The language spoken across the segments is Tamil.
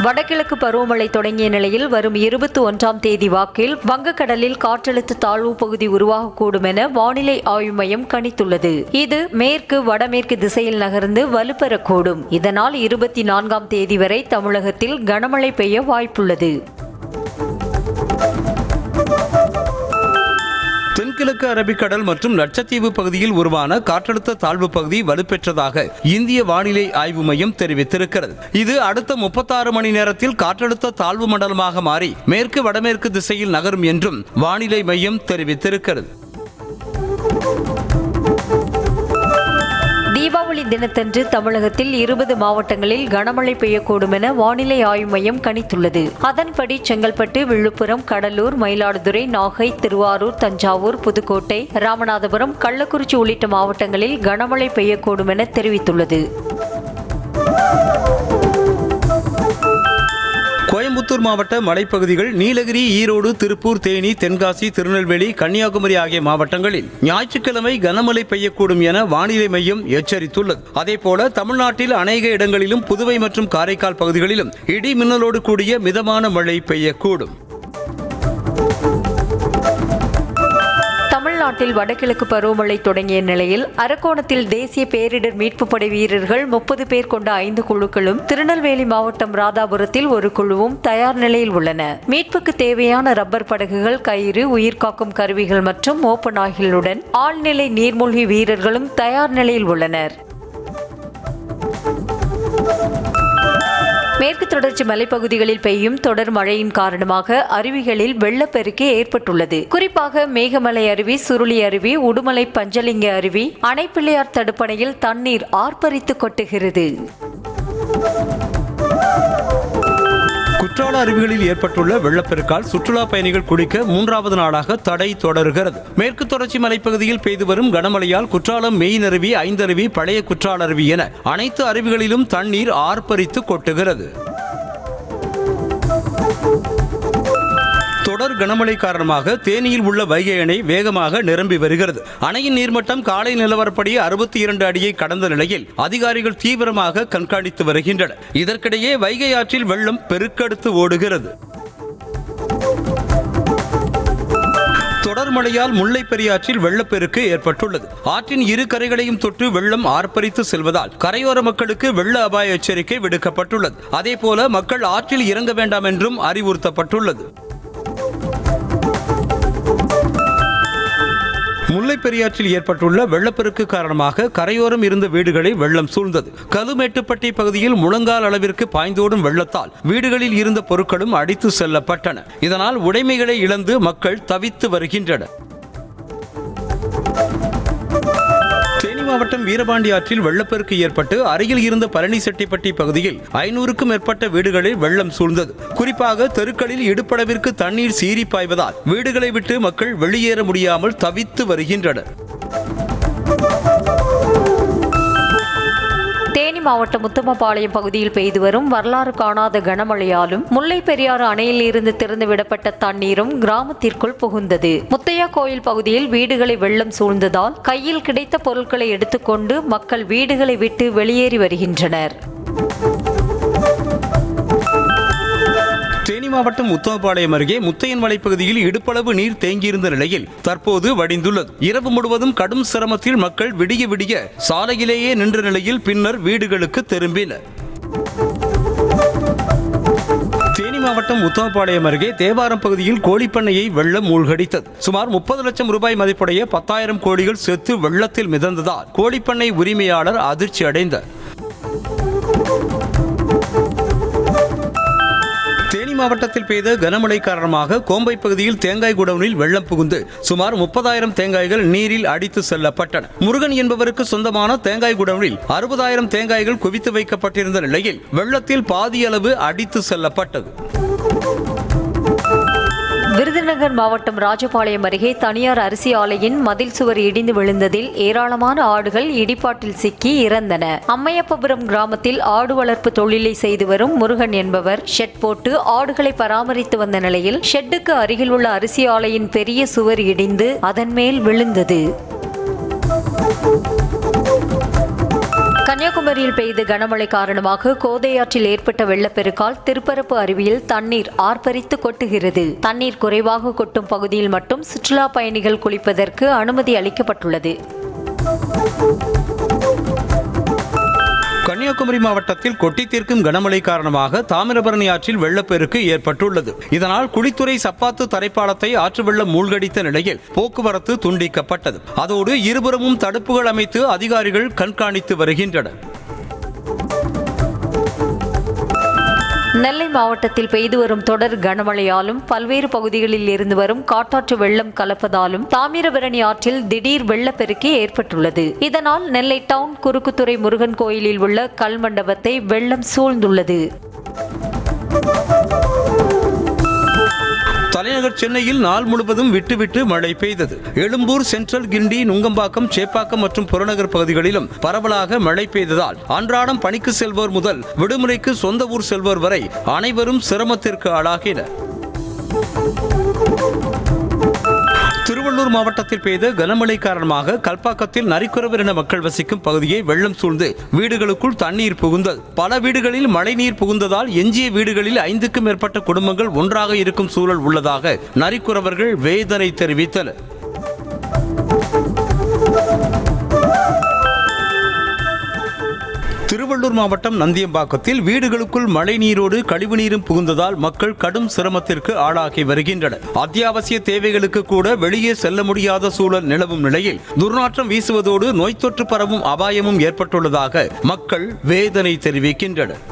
வடகிழக்கு பருவமழை தொடங்கிய நிலையில் வரும் 21ஆம் தேதி வாக்கில் வங்கக்கடலில் காற்றழுத்த தாழ்வு பகுதி உருவாகக்கூடும் என வானிலை ஆய்வு மையம் கணித்துள்ளது. இது மேற்கு வடமேற்கு திசையில் நகர்ந்து வலுப்பெறக்கூடும். இதனால் 24ஆம் தேதி வரை தமிழகத்தில் கனமழை பெய்ய வாய்ப்புள்ளது. தென்கிழக்கு அரபிக்கடல் மற்றும் லட்சத்தீவு பகுதியில் உருவான காற்றழுத்த தாழ்வு பகுதி வலுப்பெற்றதாக இந்திய வானிலை ஆய்வு மையம் தெரிவித்திருக்கிறது. இது அடுத்த 36 மணி நேரத்தில் காற்றழுத்த தாழ்வு மண்டலமாக மாறி மேற்கு வடமேற்கு திசையில் நகரும் என்றும் வானிலை மையம் தெரிவித்திருக்கிறது. தீபாவளி தினத்தன்று தமிழகத்தில் 20 மாவட்டங்களில் கனமழை பெய்யக்கூடும் என வானிலை ஆய்வு மையம் கணித்துள்ளது. அதன்படி செங்கல்பட்டு, விழுப்புரம், கடலூர், மயிலாடுதுறை, நாகை, திருவாரூர், தஞ்சாவூர், புதுக்கோட்டை, ராமநாதபுரம், கள்ளக்குறிச்சி உள்ளிட்ட மாவட்டங்களில் கனமழை பெய்யக்கூடும் என தெரிவித்துள்ளது. கோயம்புத்தூர் மாவட்ட மலைப்பகுதிகள், நீலகிரி, ஈரோடு, திருப்பூர், தேனி, தென்காசி, திருநெல்வேலி, கன்னியாகுமரி ஆகிய மாவட்டங்களில் ஞாயிற்றுக்கிழமை கனமழை பெய்யக்கூடும் என வானிலை மையம் எச்சரித்துள்ளது. அதேபோல தமிழ்நாட்டில் அநேக இடங்களிலும் புதுவை மற்றும் காரைக்கால் பகுதிகளிலும் இடி மின்னலோடு கூடிய மிதமான மழை பெய்யக்கூடும். தமிழ்நாட்டில் வடகிழக்கு பருவமழை தொடங்கிய நிலையில் அரக்கோணத்தில் தேசிய பேரிடர் மீட்பு படை வீரர்கள் 30 பேர் கொண்ட 5 குழுக்களும், திருநெல்வேலி மாவட்டம் ராதாபுரத்தில் ஒரு குழுவும் தயார் நிலையில் உள்ளன. மீட்புக்கு தேவையான ரப்பர் படகுகள், கயிறு, உயிர்காக்கும் கருவிகள் மற்றும் மோப்ப நாய்களுடன் ஆழ்நிலை நீர்மூழ்கி வீரர்களும் தயார் நிலையில் உள்ளனர். மேற்கு தொடர்ச்சி மலைப்பகுதிகளில் பெய்யும் தொடர் மழையின் காரணமாக அருவிகளில் வெள்ளப்பெருக்கு ஏற்பட்டுள்ளது. குறிப்பாக மேகமலை அருவி, சுருளி அருவி, உடுமலை பஞ்சலிங்க அருவி, அணைப்பிள்ளையார் தடுப்பணையில் தண்ணீர் ஆர்ப்பரித்து கொட்டுகிறது. குற்றால அருவிகளில் ஏற்பட்டுள்ள வெள்ளப்பெருக்கால் சுற்றுலா பயணிகள் குளிக்க 3வது நாளாக தடை தொடர்கிறது. மேற்கு தொடர்ச்சி மலைப்பகுதியில் பெய்து வரும் கனமழையால் குற்றாலம் மெயின் அருவி, ஐந்தருவி, பழைய குற்றால அருவி என அனைத்து அருவிகளிலும் தண்ணீர் ஆர்ப்பரித்து கொட்டுகிறது. தொடர் கனமழை காரணமாக தேனியில் உள்ள வைகை அணை வேகமாக நிரம்பி வருகிறது. அணையின் நீர்மட்டம் காலை நிலவரப்படி 62 அடியை கடந்த நிலையில் அதிகாரிகள் தீவிரமாக கண்காணித்து வருகின்றனர். இதற்கிடையே வைகை ஆற்றில் வெள்ளம் பெருக்கெடுத்து ஓடுகிறது. தொடர் மழையால் முல்லை பெரியாற்றில் வெள்ளப்பெருக்கு ஏற்பட்டுள்ளது. ஆற்றின் இரு கரைகளையும் தொட்டு வெள்ளம் ஆர்ப்பரித்து செல்வதால் கரையோர மக்களுக்கு வெள்ள அபாய எச்சரிக்கை விடுக்கப்பட்டுள்ளது. அதேபோல மக்கள் ஆற்றில் இறங்க வேண்டாம் என்றும் அறிவுறுத்தப்பட்டுள்ளது. முல்லை பெரியாற்றில் ஏற்பட்டுள்ள வெள்ளப்பெருக்கு காரணமாக கரையோரம் இருந்த வீடுகளை வெள்ளம் சூழ்ந்தது. கலுமேட்டுப்பட்டி பகுதியில் முழங்கால் அளவிற்கு பாய்ந்தோடும் வெள்ளத்தால் வீடுகளில் இருந்த பொருட்களும் அடித்து செல்லப்பட்டன. இதனால் உடைமைகளை இழந்து மக்கள் தவித்து வருகின்றனர். தேனி மாவட்டம் வீரபாண்டி ஆற்றில் வெள்ளப்பெருக்கு ஏற்பட்டு அருகில் இருந்த பழனிசெட்டிப்பட்டி பகுதியில் 500க்கும் மேற்பட்ட வீடுகளில் வெள்ளம் சூழ்ந்தது. குறிப்பாக தெருக்களில் இடுப்பளவிற்கு தண்ணீர் சீறி பாய்வதால் வீடுகளை விட்டு மக்கள் வெளியேற முடியாமல் தவித்து வருகின்றனர். தேனி மாவட்டம் முத்தமபாளையம் பகுதியில் பெய்து வரும் வரலாறு காணாத கனமழையாலும் முல்லை பெரியாறு அணையில் இருந்து திறந்துவிடப்பட்ட தண்ணீரும் கிராமத்திற்குள் புகுந்தது. முத்தையா கோயில் பகுதியில் வீடுகளை வெள்ளம் சூழ்ந்ததால் கையில் கிடைத்த பொருட்களை எடுத்துக்கொண்டு மக்கள் வீடுகளை விட்டு வெளியேறி வருகின்றனர். தேனி மாவட்டம் முத்தமபாளையம் அருகே முத்தையன் மலைப்பகுதியில் இடுப்பளவு நீர் தேங்கியிருந்த நிலையில் தற்போது வடிந்துள்ளது. இரவு முழுவதும் கடும் சிரமத்தில் மக்கள் விடிய விடிய சாலையிலேயே நின்ற நிலையில் பின்னர் வீடுகளுக்கு திரும்பினர். தேனி மாவட்டம் முத்தமபாளையம் அருகே தேவாரம் பகுதியில் கோழிப்பண்ணையை வெள்ளம் மூழ்கடித்தது. சுமார் 30 லட்சம் ரூபாய் மதிப்புடைய 10,000 கோழிகள் செத்து வெள்ளத்தில் மிதந்ததால் கோழிப்பண்ணை உரிமையாளர் அதிர்ச்சி அடைந்தார். தேனி மாவட்டத்தில் பெய்த கனமழை காரணமாக கோம்பை பகுதியில் தேங்காய் குடோனில் வெள்ளம் புகுந்து சுமார் 30,000 தேங்காய்கள் நீரில் அடித்து செல்லப்பட்டன. முருகன் என்பவருக்கு சொந்தமான தேங்காய் குடோனில் 60,000 தேங்காய்கள் குவித்து வைக்கப்பட்டிருந்த நிலையில் வெள்ளத்தில் பாதி அளவு அடித்து செல்லப்பட்டது. விருதுநகர் மாவட்டம் ராஜபாளையம் அருகே தனியார் அரிசி ஆலையின் மதில் சுவர் இடிந்து விழுந்ததில் ஏராளமான ஆடுகள் இடிபாட்டில் சிக்கி இறந்தன. அம்மையப்பபுரம் கிராமத்தில் ஆடு வளர்ப்பு தொழிலை செய்து வரும் முருகன் என்பவர் ஷெட் போட்டு ஆடுகளை பராமரித்து வந்த நிலையில் ஷெட்டுக்கு அருகில் உள்ள அரிசி ஆலையின் பெரிய சுவர் இடிந்து அதன் மேல் விழுந்தது. கன்னியாகுமரியில் பெய்த கனமழை காரணமாக கோதையாற்றில் ஏற்பட்ட வெள்ளப்பெருக்கால் திருப்பரப்பு அருவியில் தண்ணீர் ஆர்ப்பரித்து கொட்டுகிறது. தண்ணீர் குறைவாக கொட்டும் பகுதியில் மட்டும் சுற்றுலா பயணிகள் குளிப்பதற்கு அனுமதி அளிக்கப்பட்டுள்ளது. கன்னியாகுமரி மாவட்டத்தில் கொட்டி தீர்க்கும் கனமழை காரணமாக தாமிரபரணி ஆற்றில் வெள்ளப்பெருக்கு ஏற்பட்டுள்ளது. இதனால் குளித்துறை சப்பாத்து தரைப்பாலத்தை ஆற்று வெள்ளம் மூழ்கடித்த நிலையில் போக்குவரத்து துண்டிக்கப்பட்டது. அதோடு இருபுறமும் தடுப்புகள் அமைத்து அதிகாரிகள் கண்காணித்து வருகின்றனர். நெல்லை மாவட்டத்தில் பெய்து வரும் தொடர் கனமழையாலும் பல்வேறு பகுதிகளில் இருந்து வரும் காட்டாற்று வெள்ளம் கலப்பதாலும் தாமிரபரணி ஆற்றில் திடீர் வெள்ளப்பெருக்கு ஏற்பட்டுள்ளது. இதனால் நெல்லை டவுன் குறுக்குத்துறை முருகன் கோயிலில் உள்ள கல் மண்டபத்தை வெள்ளம் சூழ்ந்துள்ளது. தலைநகர் சென்னையில் நாள் முழுவதும் விட்டுவிட்டு மழை பெய்தது. எழும்பூர், சென்ட்ரல், கிண்டி, நுங்கம்பாக்கம், சேப்பாக்கம் மற்றும் புறநகர் பகுதிகளிலும் பரவலாக மழை பெய்ததால் அன்றாடம் பணிக்கு செல்வோர் முதல் விடுமுறைக்கு சொந்த ஊர் செல்வோர் வரை அனைவரும் சிரமத்திற்கு ஆளாகினர். திருவள்ளூர் மாவட்டத்தில் பெய்த கனமழை காரணமாக கல்பாக்கத்தில் நரிக்குறவர் என மக்கள் வசிக்கும் பகுதியை வெள்ளம் சூழ்ந்து வீடுகளுக்குள் தண்ணீர் புகுந்தது. பல வீடுகளில் மழைநீர் புகுந்ததால் எஞ்சிய வீடுகளில் 5க்கும் மேற்பட்ட குடும்பங்கள் ஒன்றாக இருக்கும் சூழல் உள்ளதாக நரிக்குறவர்கள் வேதனை தெரிவித்தனர். திருவள்ளூர் மாவட்டம் நந்தியம்பாக்கத்தில் வீடுகளுக்குள் மழை நீரோடு கழிவுநீரும் புகுந்ததால் மக்கள் கடும் சிரமத்திற்கு ஆளாகி வருகின்றனர். அத்தியாவசிய தேவைகளுக்கு கூட வெளியே செல்ல முடியாத சூழல் நிலவும் நிலையில் துர்நாற்றம் வீசுவதோடு நோய் தொற்று பரவும் அபாயமும் ஏற்பட்டுள்ளதாக மக்கள் வேதனை தெரிவிக்கின்றனர்.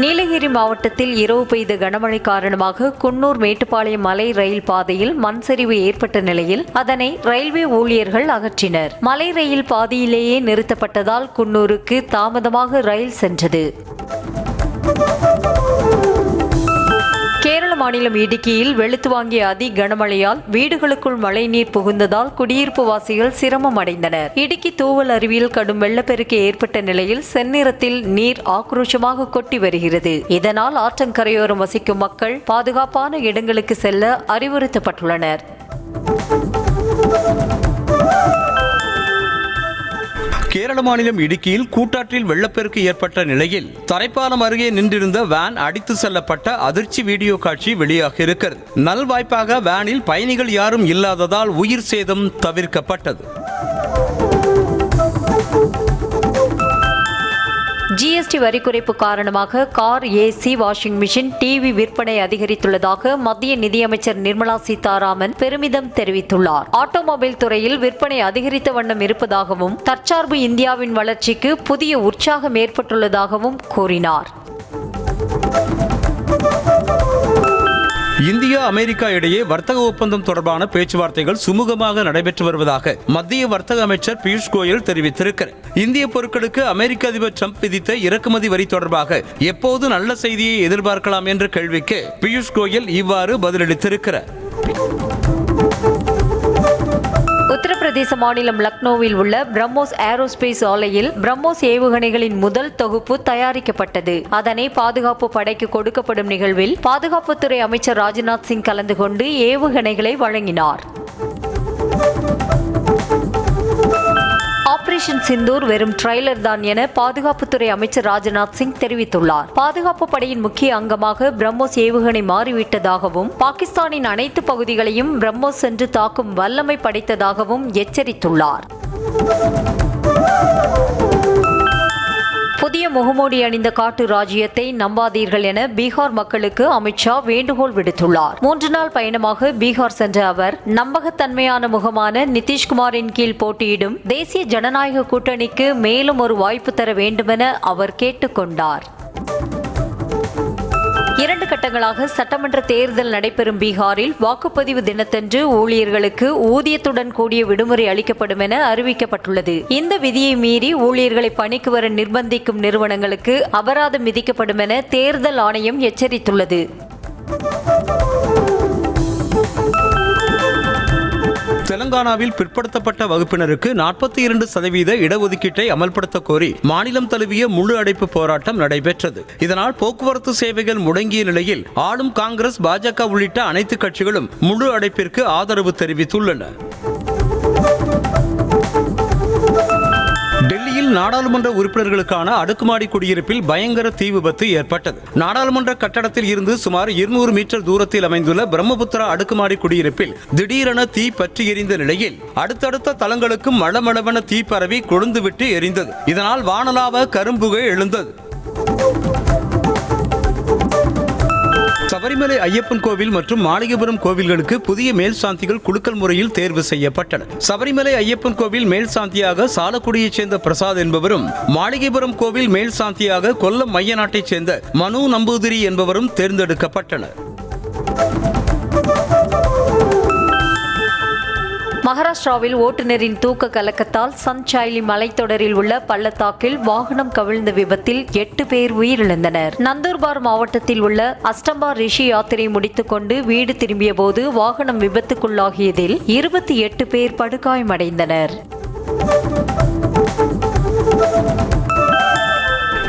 நீலகிரி மாவட்டத்தில் இரவு பெய்த கனமழை காரணமாக குன்னூர் மேட்டுப்பாளையம் மலை ரயில் பாதையில் மண் சரிவு ஏற்பட்ட நிலையில் அதனை ரயில்வே ஊழியர்கள் அகற்றினர். மலை ரயில் பாதையிலேயே நிறுத்தப்பட்டதால் குன்னூருக்கு தாமதமாக ரயில் சென்றது. கேரள மாநிலம் இடுக்கியில் வெளுத்து வாங்கிய அதி கனமழையால் வீடுகளுக்குள் மழைநீர் புகுந்ததால் குடியிருப்பு வாசிகள் சிரமம் அடைந்தனர். இடுக்கி தூவல் அருவியில் கடும் வெள்ளப்பெருக்கு ஏற்பட்ட நிலையில் செந்நிறத்தில் நீர் ஆக்ரோஷமாக கொட்டி வருகிறது. இதனால் ஆற்றங்கரையோரம் வசிக்கும் மக்கள் பாதுகாப்பான இடங்களுக்கு செல்ல அறிவுறுத்தப்பட்டுள்ளனர். கேரள மாநிலம் இடுக்கியில் கூட்டாற்றில் வெள்ளப்பெருக்கு ஏற்பட்ட நிலையில் தரைப்பாலம் அருகே நின்றிருந்த வேன் அடித்து செல்லப்பட்ட அதிர்ச்சி வீடியோ காட்சி வெளியாகியிருக்கிறது. நல்வாய்ப்பாக வேனில் பயணிகள் யாரும் இல்லாததால் உயிர் சேதம் தவிர்க்கப்பட்டது. ஜிஎஸ்டி வரி குறைப்பு காரணமாக car, AC, washing machine, TV விற்பனை அதிகரித்துள்ளதாக மத்திய நிதியமைச்சர் நிர்மலா சீதாராமன் பெருமிதம் தெரிவித்துள்ளார். ஆட்டோமொபைல் துறையில் விற்பனை அதிகரித்த வண்ணம் இருப்பதாகவும் தற்சார்பு இந்தியாவின் வளர்ச்சிக்கு புதிய உற்சாகம் ஏற்பட்டுள்ளதாகவும் கூறினார். இந்தியா, அமெரிக்கா இடையே வர்த்தக ஒப்பந்தம் தொடர்பான பேச்சுவார்த்தைகள் சுமூகமாக நடைபெற்று வருவதாக மத்திய வர்த்தக அமைச்சர் பியூஷ் கோயல் தெரிவித்திருக்கிறார். இந்திய பொருட்களுக்கு அமெரிக்க அதிபர் டிரம்ப் விதித்த இறக்குமதி வரி தொடர்பாக எப்போது நல்ல செய்தியை எதிர்பார்க்கலாம் என்ற கேள்விக்கு பியூஷ் கோயல் இவ்வாறு பதிலளித்திருக்கிறார். உத்தரப்பிரதேச மாநிலம் லக்னோவில் உள்ள பிரம்மோஸ் ஏரோஸ்பேஸ் ஆலையில் பிரம்மோஸ் ஏவுகணைகளின் முதல் தொகுப்பு தயாரிக்கப்பட்டது. அதனை பாதுகாப்பு படைக்கு கொடுக்கப்படும் நிகழ்வில் பாதுகாப்புத்துறை அமைச்சர் ராஜ்நாத் சிங் கலந்து கொண்டு ஏவுகணைகளை வழங்கினார். ஆபரேஷன் சிந்தூர் வெறும் ட்ரைலர் தான் என பாதுகாப்புத்துறை அமைச்சர் ராஜ்நாத் சிங் தெரிவித்துள்ளார். பாதுகாப்பு படையின் முக்கிய அங்கமாக பிரம்மோஸ் ஏவுகணை மாறிவிட்டதாகவும் பாகிஸ்தானின் அனைத்து பகுதிகளையும் பிரம்மோஸ் சென்று தாக்கும் வல்லமை படைத்ததாகவும் எச்சரித்துள்ளார். புதிய முகமூடி அணிந்த காட்டு ராஜ்யத்தை நம்பாதீர்கள் என பீகார் மக்களுக்கு அமித்ஷா வேண்டுகோள் விடுத்துள்ளார். 3 நாள் பயணமாக பீகார் சென்ற அவர் நம்பகத்தன்மையான முகமான நிதிஷ்குமாரின் கீழ் போட்டியிடும் தேசிய ஜனநாயக கூட்டணிக்கு மேலும் ஒரு வாய்ப்பு தர வேண்டுமென அவர் கேட்டுக்கொண்டார். 2 கட்டங்களாக சட்டமன்ற தேர்தல் நடைபெறும் பீகாரில் வாக்குப்பதிவு தினத்தன்று ஊழியர்களுக்கு ஊதியத்துடன் கூடிய விடுமுறை அளிக்கப்படும் என அறிவிக்கப்பட்டுள்ளது. இந்த விதியை மீறி ஊழியர்களை பணிக்கு வர நிர்பந்திக்கும் நிறுவனங்களுக்கு அபராதம் விதிக்கப்படும் என தேர்தல் ஆணையம் எச்சரித்துள்ளது. தெலங்கானாவில் பிற்படுத்தப்பட்ட வகுப்பினருக்கு 42% இடஒதுக்கீட்டை அமல்படுத்த கோரி மாநிலம் தழுவிய முழு அடைப்பு போராட்டம் நடைபெற்றது. இதனால் போக்குவரத்து சேவைகள் முடங்கிய நிலையில் ஆளும் காங்கிரஸ், பாஜக உள்ளிட்ட அனைத்து கட்சிகளும் முழு அடைப்பிற்கு ஆதரவு தெரிவித்துள்ளன. நாடாளுமன்ற உறுப்பினர்களுக்கான அடுக்குமாடி குடியிருப்பில் பயங்கர தீ விபத்து ஏற்பட்டது. நாடாளுமன்ற கட்டடத்தில் இருந்து சுமார் 200 மீட்டர் தூரத்தில் அமைந்துள்ள பிரம்மபுத்திரா அடுக்குமாடி குடியிருப்பில் திடீரென தீ பற்றி எரிந்த நிலையில் அடுத்தடுத்த தளங்களுக்கு மளமளவென தீ பரவி கொழுந்துவிட்டு எரிந்தது. இதனால் வானலாவ கரும்புகை எழுந்தது. சபரிமலை ஐயப்பன் கோவில் மற்றும் மாளிகைபுரம் கோவில்களுக்கு புதிய மேல் சாந்திகள் குலுக்கல் முறையில் தேர்வு செய்யப்பட்டனர். சபரிமலை ஐயப்பன் கோவில் மேல் சாந்தியாக சாலக்குடியைச் சேர்ந்த பிரசாத் என்பவரும், மாளிகைபுரம் கோவில் மேல் சாந்தியாக கொல்லம் மைய நாட்டைச் சேர்ந்த மனு நம்பூதிரி என்பவரும் தேர்ந்தெடுக்கப்பட்டனர். மகாராஷ்டிராவில் ஓட்டுநரின் தூக்க கலக்கத்தால் சன்சாய்லி மலைத்தொடரில் உள்ள பள்ளத்தாக்கில் வாகனம் கவிழ்ந்த விபத்தில் 8 பேர் உயிரிழந்தனர். நந்தூர்பார் மாவட்டத்தில் உள்ள அஸ்டம்பா ரிஷி யாத்திரை முடித்துக் கொண்டு வீடு திரும்பிய போது வாகனம் விபத்துக்குள்ளாகியதில் 28 பேர் படுகாயமடைந்தனர்.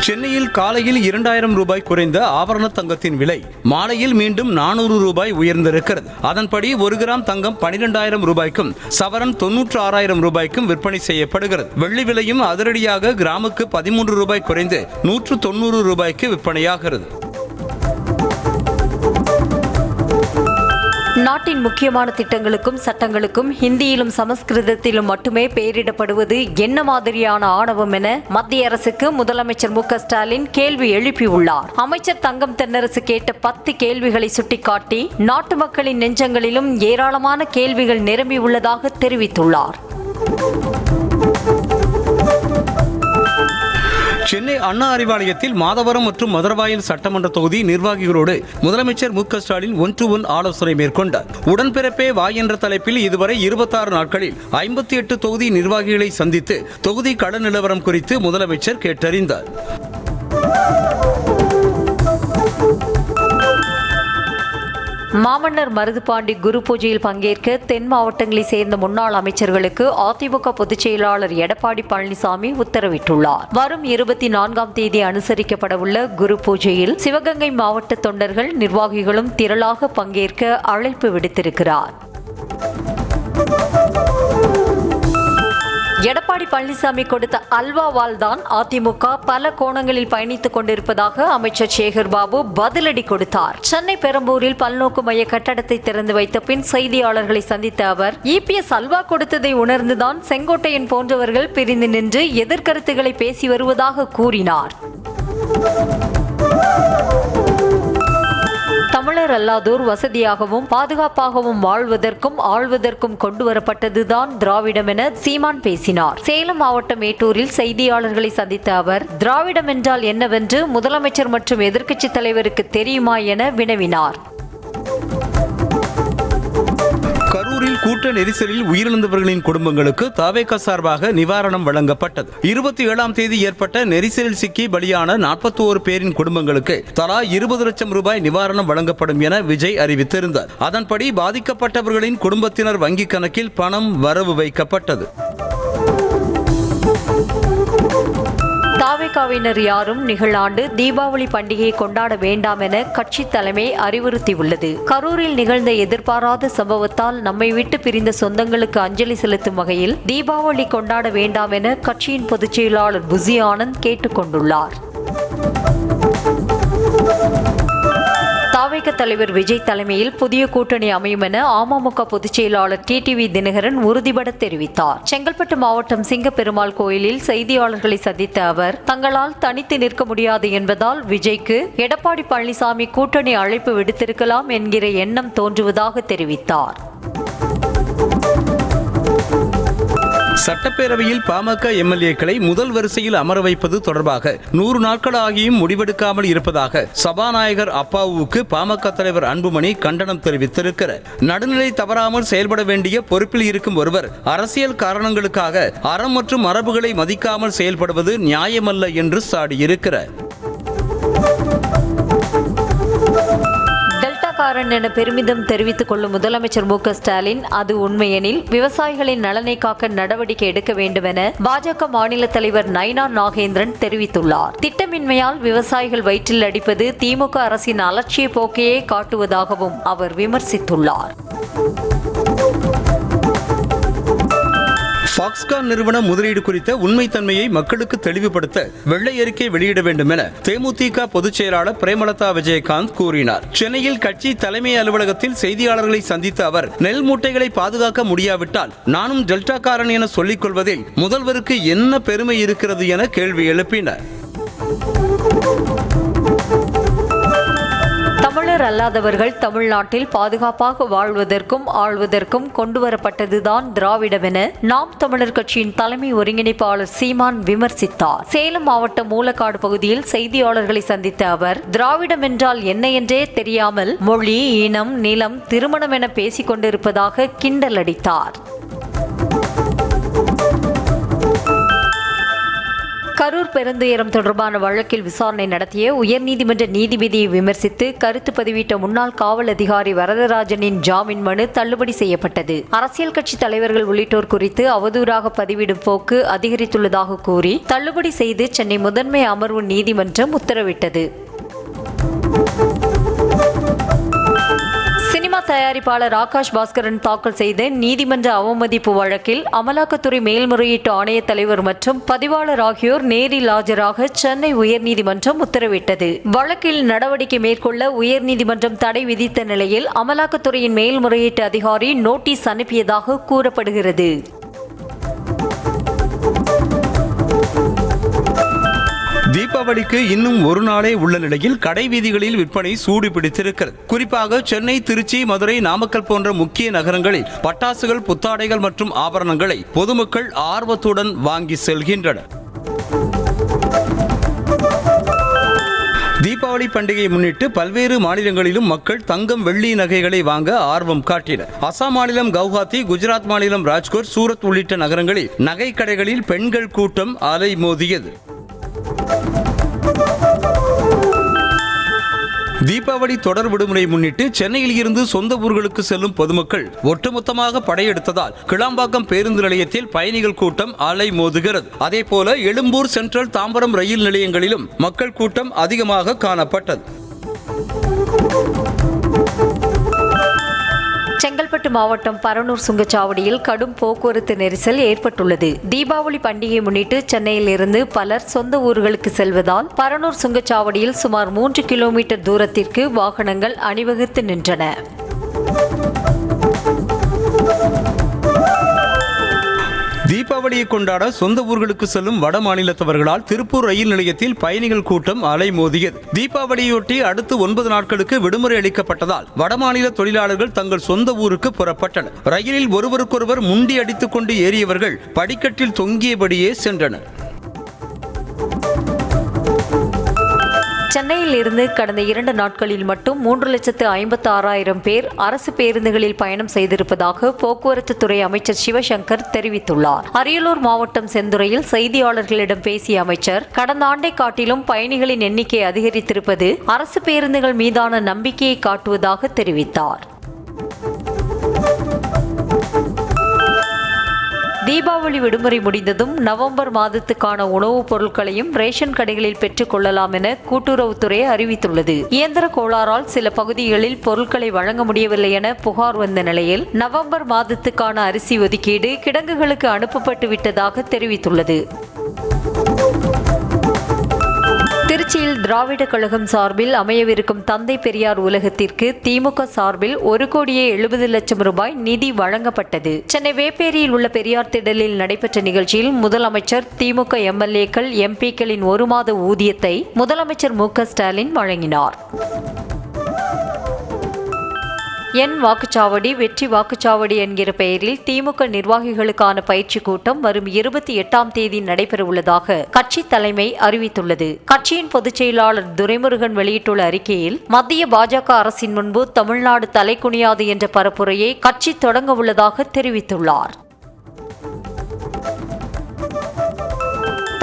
சென்னையில் காலையில் 2000 ரூபாய் குறைந்த ஆபரண தங்கத்தின் விலை மாலையில் மீண்டும் 400 ரூபாய் உயர்ந்திருக்கிறது. அதன்படி 1 கிராம் தங்கம் 12,000 ரூபாய்க்கும் சவரன் 96,000 ரூபாய்க்கும் விற்பனை செய்யப்படுகிறது. வெள்ளி விலையும் அதிரடியாக கிராமுக்கு 13 ரூபாய் குறைந்து 190 ரூபாய்க்கு விற்பனையாகிறது. நாட்டின் முக்கியமான திட்டங்களுக்கும் சட்டங்களுக்கும் ஹிந்தியிலும் சமஸ்கிருதத்திலும் மட்டுமே பெயரிடப்படுவது என்ன மாதிரியான ஆணவம் என மத்திய அரசுக்கு முதலமைச்சர் மு.க.ஸ்டாலின் கேள்வி எழுப்பியுள்ளார். அமைச்சர் தங்கம் தென்னரசு கேட்ட 10 கேள்விகளை சுட்டிக்காட்டி நாட்டு மக்களின் நெஞ்சங்களிலும் ஏராளமான கேள்விகள் நிரம்பியுள்ளதாக தெரிவித்துள்ளார். சென்னை அண்ணா அறிவாலயத்தில் மாதவரம் மற்றும் மதுரவாயல் சட்டமன்ற தொகுதி நிர்வாகிகளோடு முதலமைச்சர் மு.க.ஸ்டாலின் 1-to-1 ஆலோசனை மேற்கொண்டார். உடன்பிறப்பே வா என்ற தலைப்பில் இதுவரை 26 நாட்களில் 58 தொகுதி நிர்வாகிகளை சந்தித்து தொகுதி கள நிலவரம் குறித்து முதலமைச்சர் கேட்டறிந்தார். மாமன்னர் மருதுபாண்டி குரு பூஜையில் பங்கேற்க தென் மாவட்டங்களைச் சேர்ந்த முன்னாள் அமைச்சர்களுக்கு அதிமுக பொதுச் செயலாளர் எடப்பாடி பழனிசாமி உத்தரவிட்டுள்ளார். வரும் 24ஆம் தேதி அனுசரிக்கப்படவுள்ள குரு பூஜையில் சிவகங்கை மாவட்ட தொண்டர்கள் நிர்வாகிகளும் திரளாக பங்கேற்க அழைப்பு விடுத்திருக்கிறார். எடப்பாடி பழனிசாமி கொடுத்த அல்வாவால் தான் அதிமுக பல கோணங்களில் பயணித்துக் கொண்டிருப்பதாக அமைச்சர் சேகர் பாபு பதிலடி கொடுத்தார். சென்னை பெரம்பூரில் பல்நோக்கு மைய கட்டடத்தை திறந்து வைத்த பின் செய்தியாளர்களை சந்தித்த அவர், இபிஎஸ் அல்வா கொடுத்ததை உணர்ந்துதான் செங்கோட்டையன் போன்றவர்கள் பிரிந்து நின்று எதிர்கருத்துக்களை பேசி வருவதாக கூறினார். தமிழர் அல்லாதோர் வசதியாகவும் பாதுகாப்பாகவும் வாழ்வதற்கும் ஆள்வதற்கும் கொண்டுவரப்பட்டதுதான் திராவிடம் என சீமான் பேசினார். சேலம் மாவட்டம் மேட்டூரில் செய்தியாளர்களை சந்தித்த அவர், திராவிடம் என்றால் என்னவென்று முதலமைச்சர் மற்றும் எதிர்க்கட்சித் தலைவருக்கு தெரியுமா என வினவினார். கரூரில் கூட்ட நெரிசலில் உயிரிழந்தவர்களின் குடும்பங்களுக்கு தவேக சார்பாக நிவாரணம் வழங்கப்பட்டது. 27ஆம் தேதி ஏற்பட்ட நெரிசலில் சிக்கி பலியான 41 பேரின் குடும்பங்களுக்கு தலா 20 லட்சம் ரூபாய் நிவாரணம் வழங்கப்படும் என விஜய் அறிவித்திருந்தார். அதன்படி பாதிக்கப்பட்டவர்களின் குடும்பத்தினர் வங்கிக் கணக்கில் பணம் வரவு வைக்கப்பட்டது. தவேகாவினர் யாரும் நிகழாண்டு தீபாவளி பண்டிகையை கொண்டாட வேண்டாம் என கட்சி தலைமை அறிவுறுத்தியுள்ளது. கரூரில் நிகழ்ந்த எதிர்பாராத சம்பவத்தால் நம்மை விட்டு பிரிந்த சொந்தங்களுக்கு அஞ்சலி செலுத்தும் வகையில் தீபாவளி கொண்டாட வேண்டாம் என கட்சியின் பொதுச் செயலாளர் புசி ஆனந்த் கேட்டுக் கொண்டுள்ளார். தவேக தலைவர் விஜய் தலைமையில் புதிய கூட்டணி அமையும் என அமமுக பொதுச் செயலாளர் டிடிவி தினகரன் உறுதிபட தெரிவித்தார். செங்கல்பட்டு மாவட்டம் சிங்கப்பெருமாள் கோயிலில் செய்தியாளர்களை சந்தித்த அவர், தங்களால் தனித்து நிற்க முடியாது என்பதால் விஜய்க்கு எடப்பாடி பழனிசாமி கூட்டணி அழைப்பு விடுத்திருக்கலாம் என்கிற எண்ணம் தோன்றுவதாக தெரிவித்தார். சட்டப்பேரவையில் பாமக எம்எல்ஏக்களை முதல் வரிசையில் அமர வைப்பது தொடர்பாக 100 நாட்கள் ஆகியும் முடிவெடுக்காமல் இருப்பதாக சபாநாயகர் அப்பாவுக்கு பாமக தலைவர் அன்புமணி கண்டனம் தெரிவித்திருக்கிறார். நடுநிலை தவறாமல் செயல்பட வேண்டிய பொறுப்பில் இருக்கும் ஒருவர் அரசியல் காரணங்களுக்காக அறம் மற்றும் மரபுகளை மதிக்காமல் செயல்படுவது நியாயமல்ல என்று சாடியிருக்கிறார். காரன் என பெருமிதம் தெரிவித்துக் கொள்ளும் முதலமைச்சர் மு.க.ஸ்டாலின், அது உண்மையெனில் விவசாயிகளின் நலனை காக்க நடவடிக்கை எடுக்க வேண்டும் என பாஜக மாநில தலைவர் நயினார் நாகேந்திரன் தெரிவித்துள்ளார். திட்டமின்மையால் விவசாயிகள் வயிற்றில் அடிப்பது திமுக அரசின் அலட்சிய போக்கையே காட்டுவதாகவும் அவர் விமர்சித்துள்ளார். பாக்ஸ்கான் நிறுவன முதலீடு குறித்த உண்மைத்தன்மையை மக்களுக்கு தெளிவுபடுத்த வெள்ளை அறிக்கை வெளியிட வேண்டும் என தேமுதிக பொதுச் செயலாளர் பிரேமலதா விஜயகாந்த் கூறினார். சென்னையில் கட்சி தலைமை அலுவலகத்தில் செய்தியாளர்களை சந்தித்த அவர், நெல் மூட்டைகளை பாதுகாக்க முடியாவிட்டால் நானும் டெல்டாக்காரன் என சொல்லிக் கொள்வதில் முதல்வருக்கு என்ன பெருமை இருக்கிறது என கேள்வி எழுப்பினார். தமிழர் அல்லாதவர்கள் தமிழ்நாட்டில் பாதுகாப்பாக வாழ்வதற்கும் ஆள்வதற்கும் கொண்டுவரப்பட்டதுதான் திராவிடம் என நாம் தமிழர் கட்சியின் தலைமை ஒருங்கிணைப்பாளர் சீமான் விமர்சித்தார். சேலம் மாவட்டம் மூலக்காடு பகுதியில் செய்தியாளர்களை சந்தித்த அவர், திராவிடம் என்றால் என்ன என்றே தெரியாமல் மொழி, இனம், நிலம், திருமணம் என பேசிக் கொண்டிருப்பதாக கிண்டல் அடித்தார். கரூர் பெருந்துயரம் தொடர்பான வழக்கில் விசாரணை நடத்திய உயர்நீதிமன்ற நீதிபதியை விமர்சித்து கருத்து பதிவிட்ட முன்னாள் காவல் அதிகாரி வரதராஜனின் ஜாமீன் மனு தள்ளுபடி செய்யப்பட்டது. அரசியல் கட்சி தலைவர்கள் உள்ளிட்டோர் குறித்து அவதூறாக பதிவிடும் போக்கு அதிகரித்துள்ளதாக கூறி தள்ளுபடி செய்து சென்னை முதன்மை அமர்வு நீதிமன்றம் உத்தரவிட்டது. சினிமா தயாரிப்பாளர் ஆகாஷ் பாஸ்கரன் தாக்கல் செய்த நீதிமன்ற அவமதிப்பு வழக்கில் அமலாக்கத்துறை மேல்முறையீட்டு ஆணைய தலைவர் மற்றும் பதிவாளர் ஆகியோர் நேரில் ஆஜராக சென்னை உயர்நீதிமன்றம் உத்தரவிட்டது. வழக்கில் நடவடிக்கை மேற்கொள்ள உயர்நீதிமன்றம் தடை விதித்த நிலையில் அமலாக்கத்துறையின் மேல்முறையீட்டு அதிகாரி நோட்டீஸ் அனுப்பியதாக கூறப்படுகிறது. தீபாவளிக்கு இன்னும் ஒரு நாளே உள்ள நிலையில் கடை வீதிகளில் விற்பனை சூடு பிடித்திருக்கிறது. குறிப்பாக சென்னை, திருச்சி, மதுரை, நாமக்கல் போன்ற முக்கிய நகரங்களில் பட்டாசுகள், புத்தாடைகள் மற்றும் ஆபரணங்களை பொதுமக்கள் ஆர்வத்துடன் வாங்கி செல்கின்றனர். தீபாவளி பண்டிகையை முன்னிட்டு பல்வேறு மாநிலங்களிலும் மக்கள் தங்கம், வெள்ளி நகைகளை வாங்க ஆர்வம் காட்டினர். அசாம் மாநிலம் கவுஹாத்தி, குஜராத் மாநிலம் ராஜ்கோட், சூரத் உள்ளிட்ட நகரங்களில் நகை கடைகளில் பெண்கள் கூட்டம் அலைமோதியது. தீபாவளி தொடர் விடுமுறை முன்னிட்டு சென்னையில் இருந்து சொந்த ஊர்களுக்கு செல்லும் பொதுமக்கள் ஒட்டுமொத்தமாக படையெடுத்ததால் கிளாம்பாக்கம் பேருந்து நிலையத்தில் பயணிகள் கூட்டம் அலைமோதுகிறது. அதேபோல எழும்பூர், சென்ட்ரல், தாம்பரம் ரயில் நிலையங்களிலும் மக்கள் கூட்டம் அதிகமாக காணப்பட்டது. செங்கல்பட்டு மாவட்டம் பரனூர் சுங்கச்சாவடியில் கடும் போக்குவரத்து நெரிசல் ஏற்பட்டுள்ளது. தீபாவளி பண்டிகையை முன்னிட்டு சென்னையில் இருந்து பலர் சொந்த ஊர்களுக்கு செல்வதால் பரனூர் சுங்கச்சாவடியில் சுமார் 3 கிலோமீட்டர் தூரத்திற்கு வாகனங்கள் அணிவகுத்து நின்றன. தீபாவளியை கொண்டாட சொந்த ஊர்களுக்கு செல்லும் வட மாநிலத்தவர்களால் திருப்பூர் ரயில் நிலையத்தில் பயணிகள் கூட்டம் அலைமோதியது. தீபாவளியொட்டி அடுத்து 9 நாட்களுக்கு விடுமுறை அளிக்கப்பட்டதால் வடமாநில தொழிலாளர்கள் தங்கள் சொந்த ஊருக்கு புறப்பட்டனர். ரயிலில் ஒருவருக்கொருவர் முண்டி அடித்துக் கொண்டு ஏறியவர்கள் படிக்கட்டில் தொங்கியபடியே சென்றனர். சென்னையில் இருந்து கடந்த 2 நாட்களில் மட்டும் 3,56,000 பேர் அரசு பேருந்துகளில் பயணம் செய்திருப்பதாக போக்குவரத்து துறை அமைச்சர் சிவசங்கர் தெரிவித்துள்ளார். அரியலூர் மாவட்டம் செந்துறையில் செய்தியாளர்களிடம் பேசிய அமைச்சர், கடந்த ஆண்டை காட்டிலும் பயணிகளின் எண்ணிக்கை அதிகரித்திருப்பது அரசு பேருந்துகள் மீதான நம்பிக்கையை காட்டுவதாக தெரிவித்தார். தீபாவளி விடுமுறை முடிந்ததும் நவம்பர் மாதத்துக்கான உணவுப் பொருட்களையும் ரேஷன் கடைகளில் பெற்றுக் கொள்ளலாம் என கூட்டுறவுத்துறை அறிவித்துள்ளது. இயந்திர கோளாறால் சில பகுதிகளில் பொருட்களை வழங்க முடியவில்லை என புகார் வந்த நிலையில் நவம்பர் மாதத்துக்கான அரிசி ஒதுக்கீடு கிடங்குகளுக்கு அனுப்பப்பட்டு விட்டதாக தெரிவித்துள்ளது. திருச்சியில் திராவிட கழகம் சார்பில் அமையவிருக்கும் தந்தை பெரியார் உலகத்திற்கு திமுக சார்பில் 1,70,00,000 ரூபாய் நிதி வழங்கப்பட்டது. சென்னை வேப்பேரியில் உள்ள பெரியார் திடலில் நடைபெற்ற நிகழ்ச்சியில் முதலமைச்சர், திமுக எம்எல்ஏக்கள், எம்பிக்களின் 1 மாத ஊதியத்தை முதலமைச்சர் மு.க. ஸ்டாலின் வழங்கினார். என் வாக்குச்சாவடி வெற்றி வாக்குச்சாவடி என்கிற பெயரில் திமுக நிர்வாகிகளுக்கான பயிற்சி கூட்டம் வரும் 28ஆம் தேதி நடைபெறவுள்ளதாக கட்சி தலைமை அறிவித்துள்ளது. கட்சியின் பொதுச் செயலாளர் துரைமுருகன் வெளியிட்டுள்ள அறிக்கையில், மத்திய பாஜக அரசின் முன்பு தமிழ்நாடு தலைகுனியாது என்ற பரப்புரையை கட்சி தொடங்க உள்ளதாக தெரிவித்துள்ளார்.